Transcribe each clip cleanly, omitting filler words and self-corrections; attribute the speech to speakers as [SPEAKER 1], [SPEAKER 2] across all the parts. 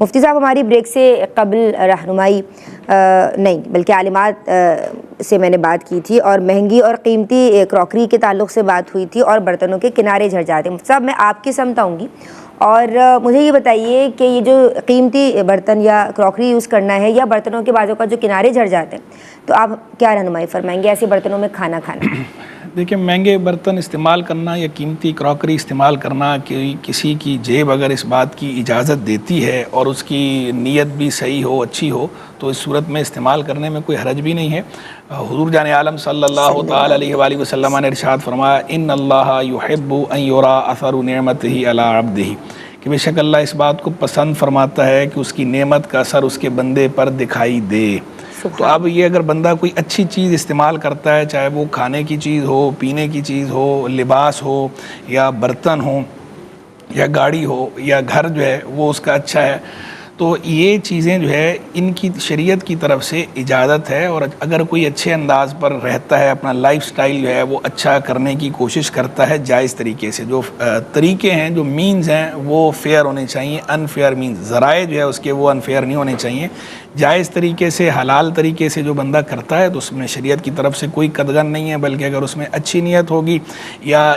[SPEAKER 1] مفتی صاحب ہماری بریک سے قبل رہنمائی نہیں بلکہ عالمات سے میں نے بات کی تھی اور مہنگی اور قیمتی کراکری کے تعلق سے بات ہوئی تھی اور برتنوں کے کنارے جھڑ جاتے ہیں۔ مفتی صاحب میں آپ کی سمت آؤں گی اور مجھے یہ بتائیے کہ یہ جو قیمتی برتن یا کراکری یوز کرنا ہے یا برتنوں کے بازوں کا جو کنارے جھڑ جاتے ہیں تو آپ کیا رہنمائی فرمائیں گے ایسے برتنوں میں کھانا کھانا؟
[SPEAKER 2] دیکھیں، مہنگے برتن استعمال کرنا یا قیمتی کراکری استعمال کرنا کہ کسی کی جیب اگر اس بات کی اجازت دیتی ہے اور اس کی نیت بھی صحیح ہو، اچھی ہو، تو اس صورت میں استعمال کرنے میں کوئی حرج بھی نہیں ہے۔ حضور جان عالم صلی اللہ تعالی علیہ وآلہ وسلم نے ارشاد فرمایا ان اللہ یحب ان یرا اثر نعمتہ علی عبدہ، کہ بے شک اللہ اس بات کو پسند فرماتا ہے کہ اس کی نعمت کا اثر اس کے بندے پر دکھائی دے۔ تو اب یہ اگر بندہ کوئی اچھی چیز استعمال کرتا ہے، چاہے وہ کھانے کی چیز ہو، پینے کی چیز ہو، لباس ہو، یا برتن ہو، یا گاڑی ہو، یا گھر جو ہے وہ اس کا اچھا ہے، تو یہ چیزیں جو ہے ان کی شریعت کی طرف سے اجازت ہے۔ اور اگر کوئی اچھے انداز پر رہتا ہے، اپنا لائف سٹائل جو ہے وہ اچھا کرنے کی کوشش کرتا ہے جائز طریقے سے، جو طریقے ہیں، جو مینز ہیں وہ فیئر ہونے چاہیے، انفیئر مینز ذرائع جو ہے اس کے وہ انفیئر نہیں ہونے چاہیے۔ جائز طریقے سے، حلال طریقے سے جو بندہ کرتا ہے تو اس میں شریعت کی طرف سے کوئی قدغن نہیں ہے، بلکہ اگر اس میں اچھی نیت ہوگی یا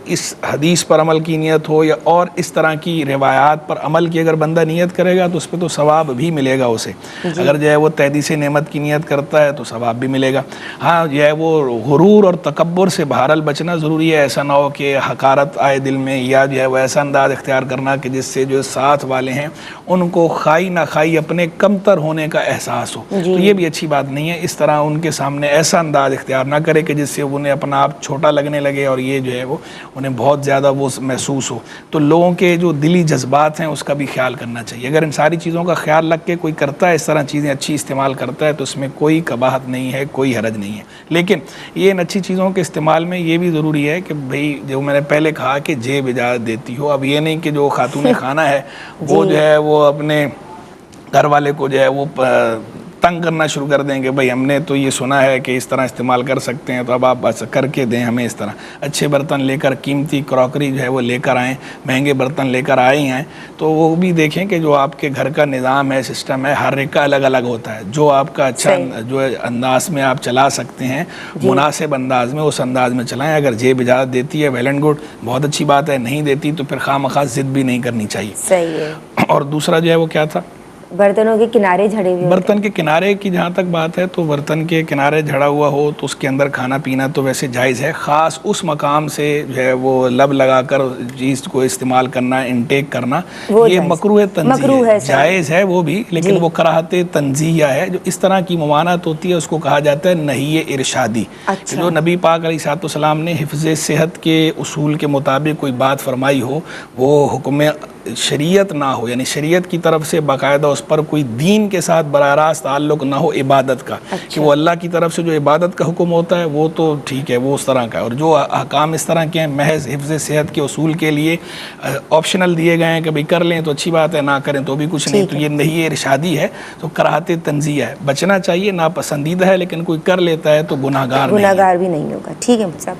[SPEAKER 2] اس حدیث پر عمل کی نیت ہو یا اور اس طرح کی روایات پر عمل کی اگر بندہ نیت کرے گا تو اس پہ تو ثواب بھی ملے گا اسے۔ اگر جو ہے وہ تحدیث نعمت کی نیت کرتا ہے تو ثواب بھی ملے گا۔ ہاں جو ہے وہ غرور اور تکبر سے بہرحال بچنا ضروری ہے، ایسا نہ ہو کہ حقارت آئے دل میں، یا جو ہے وہ ایسا انداز اختیار کرنا کہ جس سے جو ساتھ والے ہیں ان کو خائی نہ خائی اپنے کمتر ہونے کا احساس ہو، تو یہ بھی اچھی بات نہیں ہے۔ اس طرح ان کے سامنے ایسا انداز اختیار نہ کرے کہ جس سے انہیں اپنا آپ چھوٹا لگنے لگے اور یہ جو ہے وہ انہیں بہت زیادہ وہ محسوس ہو۔ تو لوگوں کے جو دلی جذبات ہیں اس کا بھی خیال کرنا چاہیے۔ اگر ان ساری چیزوں کا خیال رکھ کے کوئی کرتا ہے، اس طرح چیزیں اچھی استعمال کرتا ہے، تو اس میں کوئی قباحت نہیں ہے، کوئی حرج نہیں ہے۔ لیکن یہ ان اچھی چیزوں کے استعمال میں یہ بھی ضروری ہے کہ بھئی جو میں نے پہلے کہا کہ جیب اجازت دیتی ہو۔ اب یہ نہیں کہ جو خاتون خانہ ہے وہ جو ہے وہ اپنے گھر والے کو جو ہے وہ تنگ کرنا شروع کر دیں کہ بھئی ہم نے تو یہ سنا ہے کہ اس طرح استعمال کر سکتے ہیں، تو اب آپ بس کر کے دیں ہمیں اس طرح۔ اچھے برتن لے کر، قیمتی کراکری جو ہے وہ لے کر آئیں، مہنگے برتن لے کر آئے ہیں تو وہ بھی دیکھیں کہ جو آپ کے گھر کا نظام ہے، سسٹم ہے، ہر ایک کا الگ الگ ہوتا ہے۔ جو آپ کا اچھا جو انداز میں آپ چلا سکتے ہیں، مناسب انداز میں، اس انداز میں چلائیں۔ اگر جیب اجازت دیتی ہے ویل اینڈ گڈ، بہت اچھی بات ہے، نہیں دیتی تو پھر خواہ مخواہ ضد بھی نہیں کرنی چاہیے۔
[SPEAKER 1] صحیح ہے۔
[SPEAKER 2] اور دوسرا جو ہے وہ کیا تھا؟
[SPEAKER 1] برتنوں کے کنارے جھڑے ہوئے،
[SPEAKER 2] برتن کے کنارے کی جہاں تک بات ہے تو برتن کے کنارے جھڑا ہوا ہو تو اس کے اندر کھانا پینا تو ویسے جائز ہے، خاص اس مقام سے جو ہے وہ لب لگا کر چیز کو استعمال کرنا، انٹیک کرنا، یہ مکروہ تنزیہ ہے، جائز ہے وہ بھی، لیکن وہ کراہت تنزیہ ہے۔ جو اس طرح کی ممانعت ہوتی ہے اس کو کہا جاتا ہے نہی ارشادی۔ جو نبی پاک علیہ الصلوۃ والسلام نے حفظ صحت کے اصول کے مطابق کوئی بات فرمائی ہو، وہ حکم شریعت نہ ہو، یعنی شریعت کی طرف سے باقاعدہ اس پر کوئی دین کے ساتھ براہ راست تعلق نہ ہو، عبادت کا، کہ وہ اللہ کی طرف سے جو عبادت کا حکم ہوتا ہے وہ تو ٹھیک ہے، وہ اس طرح کا ہے۔ اور جو احکام اس طرح کے ہیں محض حفظ صحت کے اصول کے لیے آپشنل دیے گئے ہیں کہ بھئی کر لیں تو اچھی بات ہے، نہ کریں تو بھی کچھ نہیں، تو یہ نہیں ارشادی ہے، تو کراہت تنزیہ ہے، بچنا چاہیے، ناپسندیدہ ہے، لیکن کوئی کر لیتا ہے تو گناہگار
[SPEAKER 1] بھی نہیں ہوگا۔ ٹھیک ہے صاحب۔